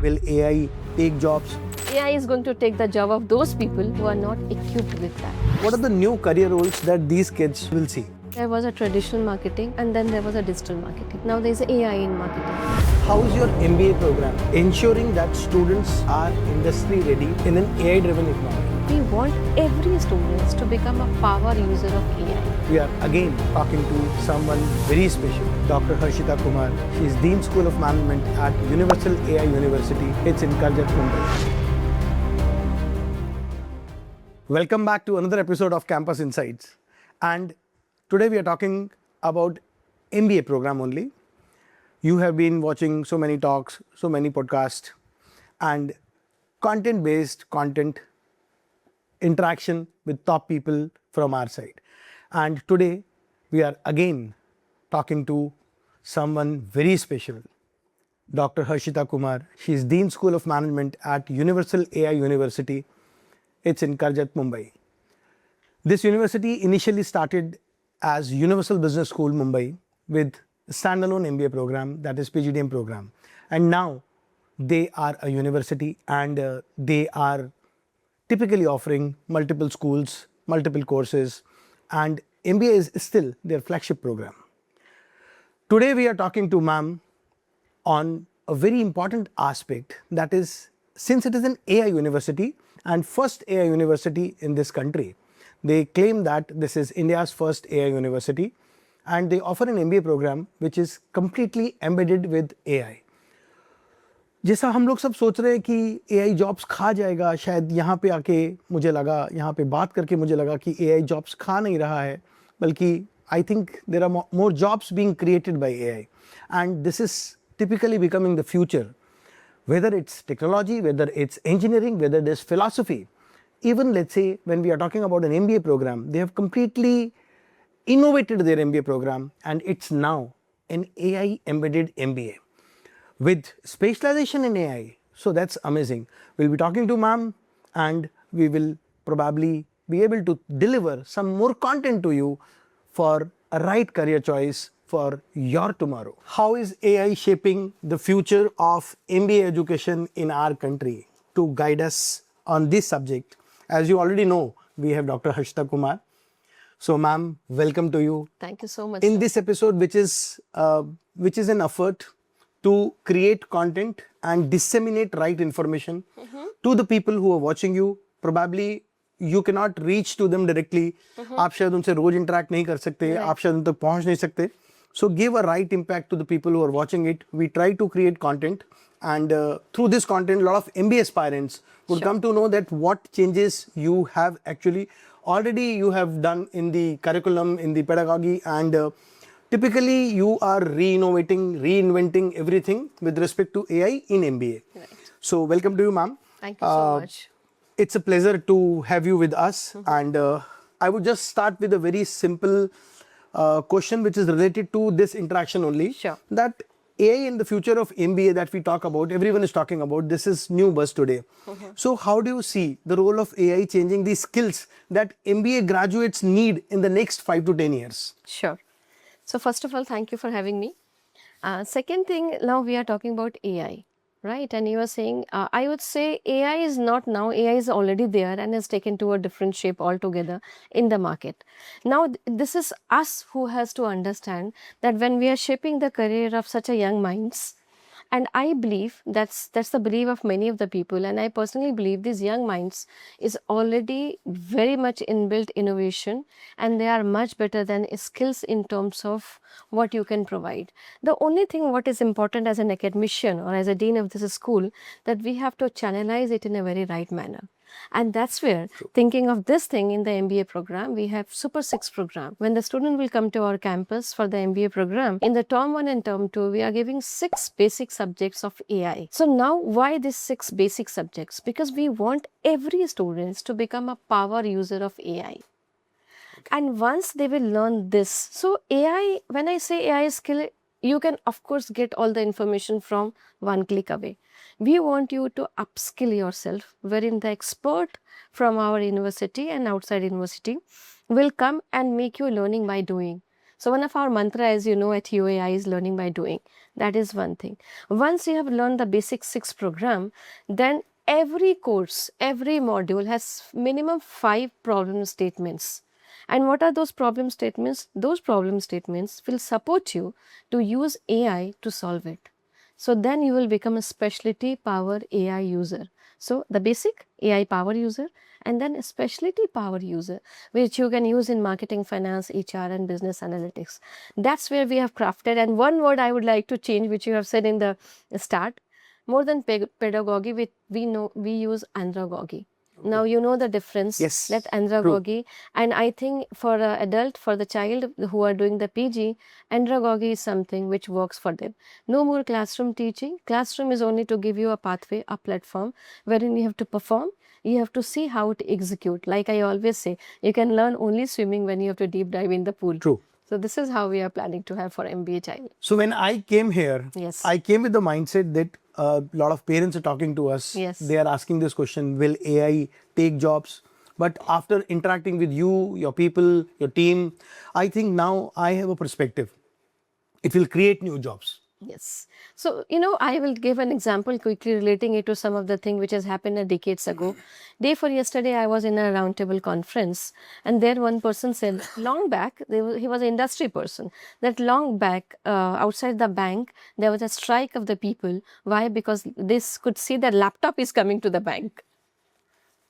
Will AI take jobs? AI is going to take the job of those people who are not equipped with that. What are the new career roles that these kids will see? There was a traditional marketing and then there was a digital marketing. Now there's AI in marketing. How is your MBA program ensuring that students are industry ready in an AI-driven economy? We want every student to become a power user of AI. We are again talking to someone very special, Dr. Harshita Kumar. She is Dean School of Management at Universal AI University. It's in Karjat, Mumbai. Welcome back to another episode of Campus Insights. And today we are talking about MBA program only. You have been watching so many talks, so many podcasts, and content-based content interaction with top people from our side. And today we are again talking to someone very special, Dr. Harshita Kumar. She is Dean School of Management at Universal AI University. It's in Karjat, Mumbai. This university initially started as Universal Business School, Mumbai, with a standalone MBA program, that is PGDM program. And now they are a university and they are typically offering multiple schools, multiple courses, and MBA is still their flagship program. Today we are talking to ma'am on a very important aspect, that is, since it is an AI university and first AI university in this country, they claim that this is India's first AI university and they offer an MBA program which is completely embedded with AI. जैसा हम लोग सब सोच रहे हैं कि AI jobs खा जाएगा, शायद यहाँ पे आके मुझे लगा, यहाँ पे बात करके मुझे लगा कि AI जॉब्स खा नहीं रहा है, बल्कि I think there are more jobs being created by AI, and this is typically becoming the future. Whether it's technology, whether it's engineering, whether it is philosophy, even let's say when we are talking about an MBA program, they have completely innovated their MBA program, and it's now an AI embedded MBA. With specialization in AI. So that's amazing. We'll be talking to ma'am and we will probably be able to deliver some more content to you for a right career choice for your tomorrow. How is AI shaping the future of MBA education in our country? To guide us on this subject, as you already know, we have Dr. Harshita Kumar. So ma'am, welcome to you. Thank you so much. In this episode, which is an effort to create content and disseminate right information to the people who are watching you. Probably you cannot reach to them directly. आप शायद उनसे रोज interact नहीं कर सकते, आप शायद उन तक पहुंच नहीं सकते. So give a right impact to the people who are watching it. We try to create content, and through this content, a lot of MBA aspirants would come to know that what changes you have actually already you have done in the curriculum, in the pedagogy, and typically, you are reinventing everything with respect to AI in MBA. Right. So, welcome to you, ma'am. Thank you so much. It's a pleasure to have you with us. And I would just start with a very simple question which is related to this interaction only. Sure. That AI in the future of MBA that we talk about, everyone is talking about, this is new buzz today. So, how do you see the role of AI changing the skills that MBA graduates need in the next 5 to 10 years? Sure. So first of all, thank you for having me. Second thing, now we are talking about AI, right? And you are saying, I would say AI is not now, AI is already there and has taken to a different shape altogether in the market. Now, this is us who has to understand that when we are shaping the career of such a young minds, and I believe that's the belief of many of the people, and I personally believe these young minds is already very much inbuilt innovation, and they are much better than skills in terms of what you can provide. The only thing what is important as an academician or as a dean of this school, that we have to channelize it in a very right manner. And that's where, thinking of this thing in the MBA program, we have Super 6 program. When the student will come to our campus for the MBA program, in the term 1 and term 2, we are giving 6 basic subjects of AI. So now, why these 6 basic subjects? Because we want every student to become a power user of AI. And once they will learn this, so AI, when I say AI skill, you can of course get all the information from one click away. We want you to upskill yourself, wherein the expert from our university and outside university will come and make you learning by doing. So one of our mantra, as you know, at UAI is learning by doing. That is one thing. Once you have learned the basic 6 program, then every course, every module has minimum 5 problem statements. And what are those problem statements? Those problem statements will support you to use AI to solve it. So then you will become a specialty power AI user. So the basic AI power user, and then a specialty power user, which you can use in marketing, finance, HR, and business analytics. That's where we have crafted. And one word I would like to change, which you have said in the start, more than pedagogy, we use andragogy. Now you know the difference. Yes, That true. andragogy, and I think for an adult, for the child who are doing the PG, andragogy is something which works for them. No more classroom teaching. Classroom is only to give you a pathway, a platform wherein you have to perform. You have to see how to execute. Like I always say, you can learn only swimming when you have to deep dive in the pool. True. So this is how we are planning to have for MBA child. So when I came here, Yes. I came with the mindset that a lot of parents are talking to us. Yes. They are asking this question, will AI take jobs? But after interacting with you, your people, your team, I think now I have a perspective. It will create new jobs. Yes. So, I will give an example quickly relating it to some of the thing which has happened decades ago. Day for yesterday, I was in a roundtable conference, and there one person said, long back, he was an industry person, that long back outside the bank, there was a strike of the people. Why? Because this could see that laptop is coming to the bank.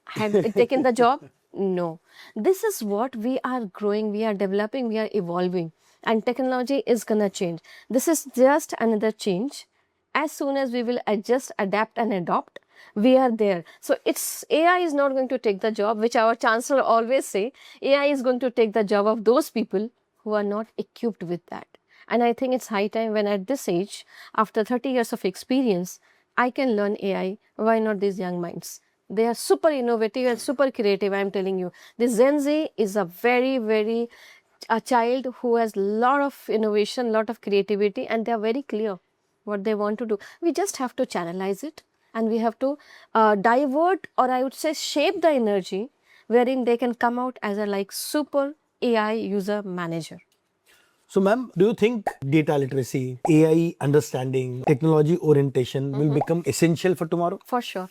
Have it taken the job? No. This is what we are growing, we are developing, we are evolving, and technology is gonna change. This is just another change. As soon as we will adjust, adapt, and adopt, we are there. So it's AI is not going to take the job, which our chancellor always say. AI is going to take the job of those people who are not equipped with that. And I think it's high time when at this age, after 30 years of experience, I can learn AI. Why not these young minds? They are super innovative and super creative, I am telling you. This Gen Z is a very a child who has lot of innovation, lot of creativity, and they are very clear what they want to do. We just have to channelize it, and we have to divert, or I would say shape the energy wherein they can come out as a like super AI user manager. So, ma'am, do you think data literacy, AI understanding, technology orientation will become essential for tomorrow? For sure.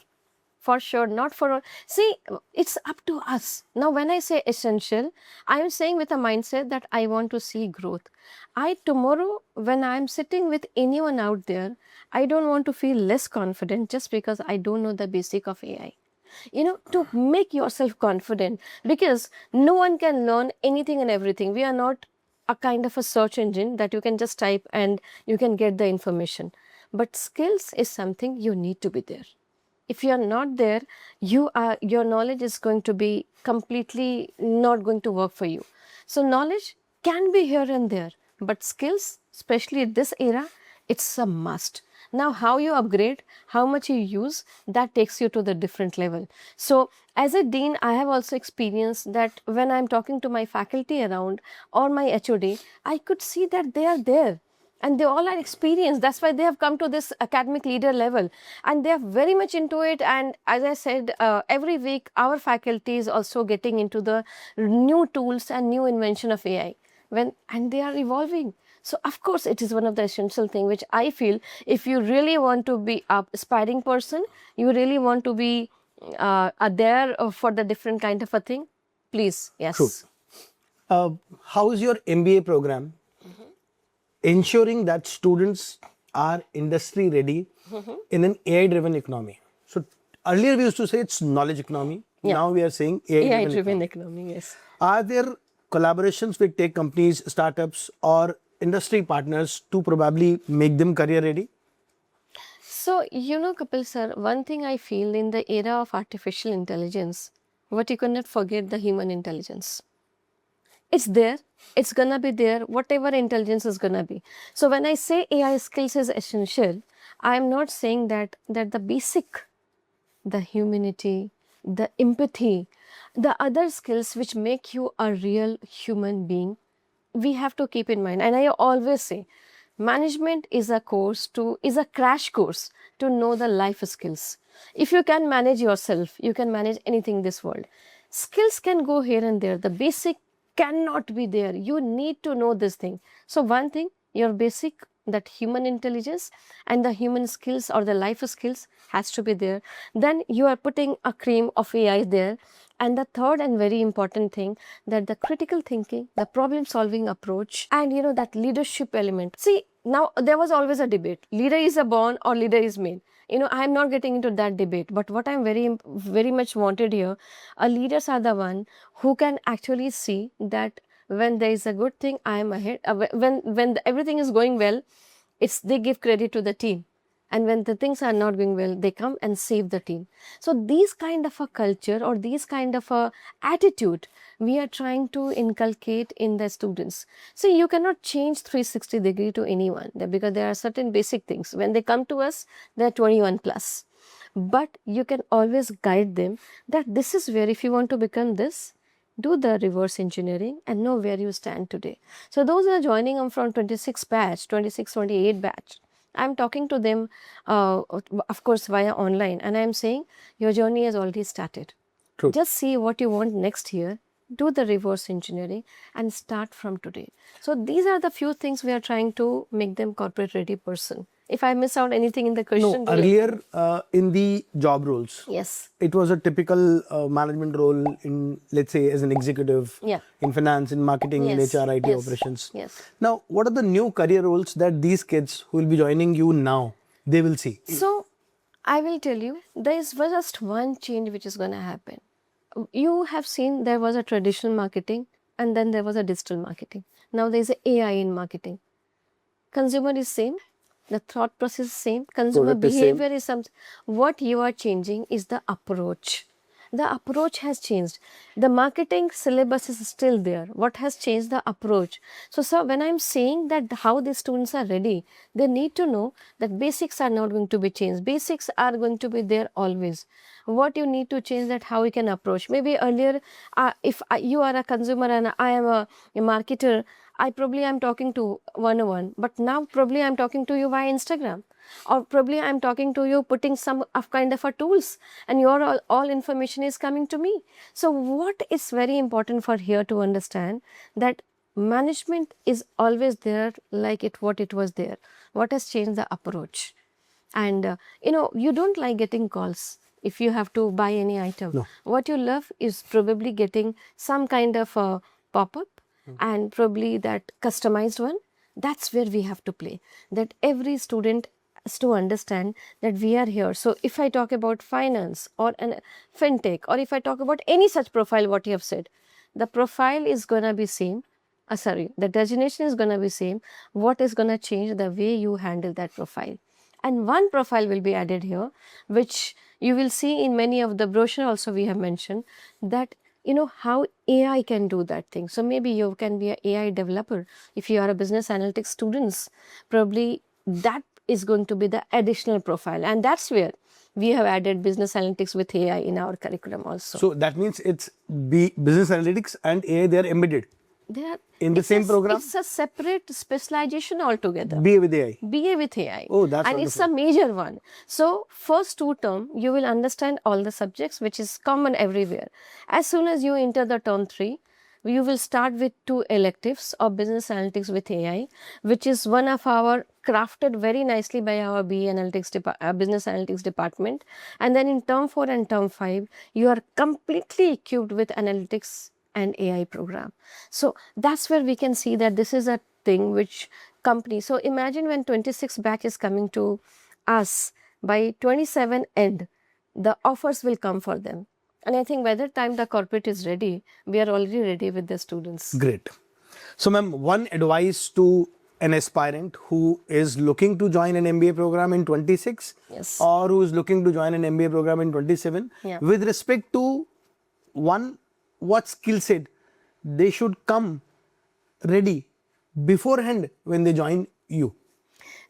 For sure, not for all. See, it's up to us. Now, when I say essential, I am saying with a mindset that I want to see growth. Tomorrow, when I am sitting with anyone out there, I don't want to feel less confident just because I don't know the basic of AI. To make yourself confident, because no one can learn anything and everything. We are not a kind of a search engine that you can just type and you can get the information. But skills is something you need to be there. If you are not there, your knowledge is going to be completely not going to work for you. So knowledge can be here and there, but skills, especially at this era, it's a must. Now, how you upgrade, how much you use, that takes you to the different level. So as a dean, I have also experienced that when I'm talking to my faculty around or my HOD, I could see that they are there. And they all are experienced. That's why they have come to this academic leader level, and they are very much into it. And as I said, every week our faculty is also getting into the new tools and new invention of AI, and they are evolving. So of course it is one of the essential thing which I feel, if you really want to be a aspiring person, you really want to be there for the different kind of a thing, please. Yes. True. How is your MBA program ensuring that students are industry ready in an AI driven economy? So earlier we used to say it's knowledge economy. Yeah. Now we are saying AI AI-driven economy, yes. Are there collaborations with tech companies, startups, or industry partners to probably make them career ready? So, Kapil sir, one thing I feel in the era of artificial intelligence, what you cannot forget the human intelligence. It's there, it's gonna be there, whatever intelligence is gonna be. So when I say AI skills is essential, I am not saying that the basic, the humanity, the empathy, the other skills which make you a real human being, we have to keep in mind. And I always say, management is a crash course to know the life skills. If you can manage yourself, you can manage anything in this world. Skills can go here and there. The basic cannot be there. You need to know this thing. So one thing, your basic, that human intelligence and the human skills or the life skills has to be there. Then you are putting a cream of AI there. And the third and very important thing, that the critical thinking, the problem solving approach, and that leadership element. See, now there was always a debate, leader is a born or leader is made. I'm not getting into that debate, but what I'm very much wanted here, leaders are the one who can actually see that when there is a good thing, I am ahead. When everything is going well, they give credit to the team, and when the things are not going well, they come and save the team. So these kind of a culture or these kind of a attitude we are trying to inculcate in the students. So you cannot change 360-degree to anyone, because there are certain basic things. When they come to us, they are 21 plus, but you can always guide them that this is where, if you want to become this, do the reverse engineering and know where you stand today. So those who are joining them from 26 batch, 26, 28 batch, I'm talking to them, of course, via online, and I'm saying your journey has already started. True. Just see what you want next year, do the reverse engineering, and start from today. So these are the few things we are trying to make them corporate ready person. If I miss out anything in the question, No, earlier in the job roles, yes, it was a typical management role in, let's say, as an executive, yeah, in finance, in marketing, yes, in HR, IT yes, operations. yes. Now, what are the new career roles that these kids who will be joining you now, they will see? So I will tell you, there is just one change which is going to happen. You have seen there was a traditional marketing and then there was a digital marketing. Now there is a AI in marketing. Consumer is same, the thought process is same, consumer Product is same. behavior is something. What you are changing is the approach. The approach has changed. The marketing syllabus is still there. What has changed? The approach. So sir, when I'm saying that how the students are ready, they need to know that basics are not going to be changed. Basics are going to be there always. What you need to change, that how we can approach. Maybe earlier, if you are a consumer and I am a marketer, I probably am talking to one-on-one, but now probably I'm talking to you via Instagram, or probably I'm talking to you putting some of kind of a tools, and your all information is coming to me. So what is very important for here to understand, that management is always there like what it was there. What has changed? The approach. And you don't like getting calls if you have to buy any item. No. What you love is probably getting some kind of a pop-up, and probably that customized one. That's where we have to play, that every student has to understand that we are here. So if I talk about finance or an fintech, or if I talk about any such profile, what you have said, the profile is going to be same. The designation is going to be same. What is going to change? The way you handle that profile. And one profile will be added here, which you will see in many of the brochure also we have mentioned, that how AI can do that thing. So maybe you can be an AI developer. If you are a business analytics students, probably that is going to be the additional profile. And that's where we have added business analytics with AI in our curriculum also. So that means it's business analytics and AI, they are embedded in the same program? It's a separate specialization altogether. BA with AI. BA with AI. Oh, that's and wonderful. It's a major one. So first 2 term, you will understand all the subjects, which is common everywhere. As soon as you enter the term 3, you will start with 2 electives of business analytics with AI, which is one of our crafted very nicely by our BA analytics business analytics department. And then in term 4 and term 5, you are completely equipped with analytics and AI program. So that's where we can see that this is a thing which company. So imagine when 26 batch is coming to us, by 27 end, the offers will come for them. And I think by the time the corporate is ready, we are already ready with the students. Great. So ma'am, one advice to an aspirant who is looking to join an MBA program in 26, Yes. or who is looking to join an MBA program in 27, Yeah. with respect to what skill set they should come ready beforehand when they join you?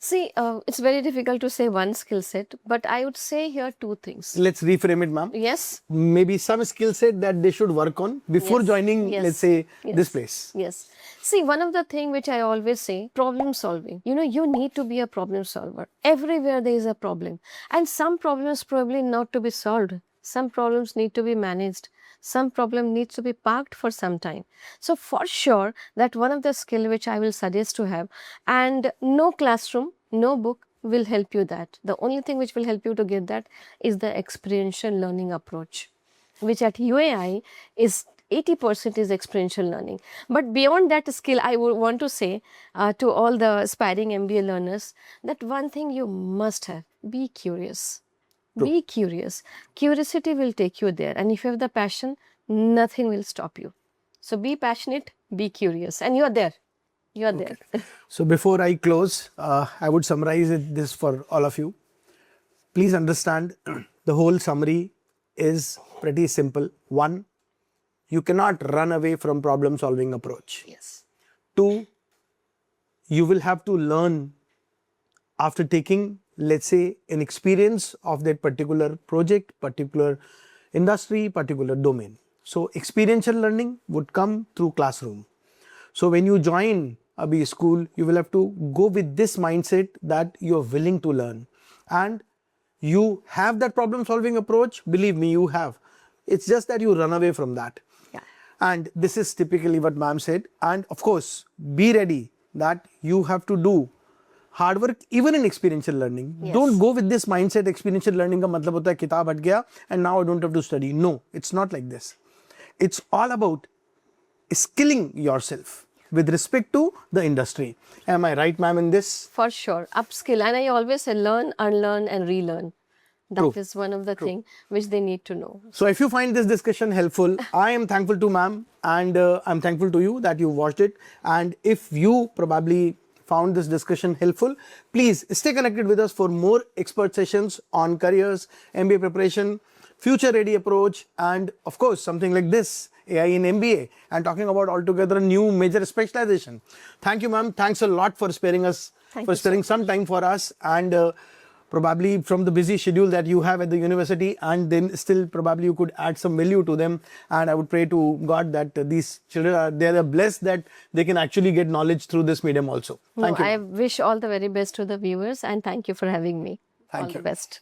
See, it's very difficult to say one skill set, but I would say here 2 things. Let's reframe it, ma'am. Yes. Maybe some skill set that they should work on before Yes. joining, Yes. let's say, Yes. this place. Yes. See, one of the thing which I always say, problem solving. You need to be a problem solver. Everywhere there is a problem. And some problems probably not to be solved. Some problems need to be managed. Some problem needs to be parked for some time. So for sure, that one of the skill which I will suggest to have, and no classroom, no book will help you that. The only thing which will help you to get that is the experiential learning approach, which at UAI is 80% is experiential learning. But beyond that skill, I would want to say to all the aspiring MBA learners that one thing you must have, be curious. True. Be curious. Curiosity will take you there. And if you have the passion, nothing will stop you. So be passionate, be curious. And you are there. You are there. So before I close, I would summarize this for all of you. Please understand the whole summary is pretty simple. 1, you cannot run away from problem solving approach. Yes. 2, you will have to learn after taking, let's say, an experience of that particular project, particular industry, particular domain. So experiential learning would come through classroom. So when you join a B school, you will have to go with this mindset that you're willing to learn. And you have that problem solving approach, believe me, you have. It's just that you run away from that. Yeah. And this is typically what ma'am said. And of course, be ready that you have to do hard work even in experiential learning. Yes. Don't go with this mindset, experiential learning ka matlab hota hai kitab hat gaya and now I don't have to study. No, it's not like this. It's all about skilling yourself with respect to the industry. Am I right, ma'am, in this? For sure. Upskill. And I always say learn, unlearn and relearn. That is one of the things which they need to know. So if you find this discussion helpful, I am thankful to ma'am and I'm thankful to you that you watched it. And if you probably found this discussion helpful, please stay connected with us for more expert sessions on careers, MBA preparation, future ready approach, and of course something like this, AI in MBA, and talking about altogether a new major specialization. Thank you, ma'am. Thanks a lot for sparing us, sparing some time for us, and probably from the busy schedule that you have at the university, and then still probably you could add some value to them. And I would pray to God that these children they are blessed that they can actually get knowledge through this medium also. Thank you. I wish all the very best to the viewers and thank you for having me. Thank all you. the best.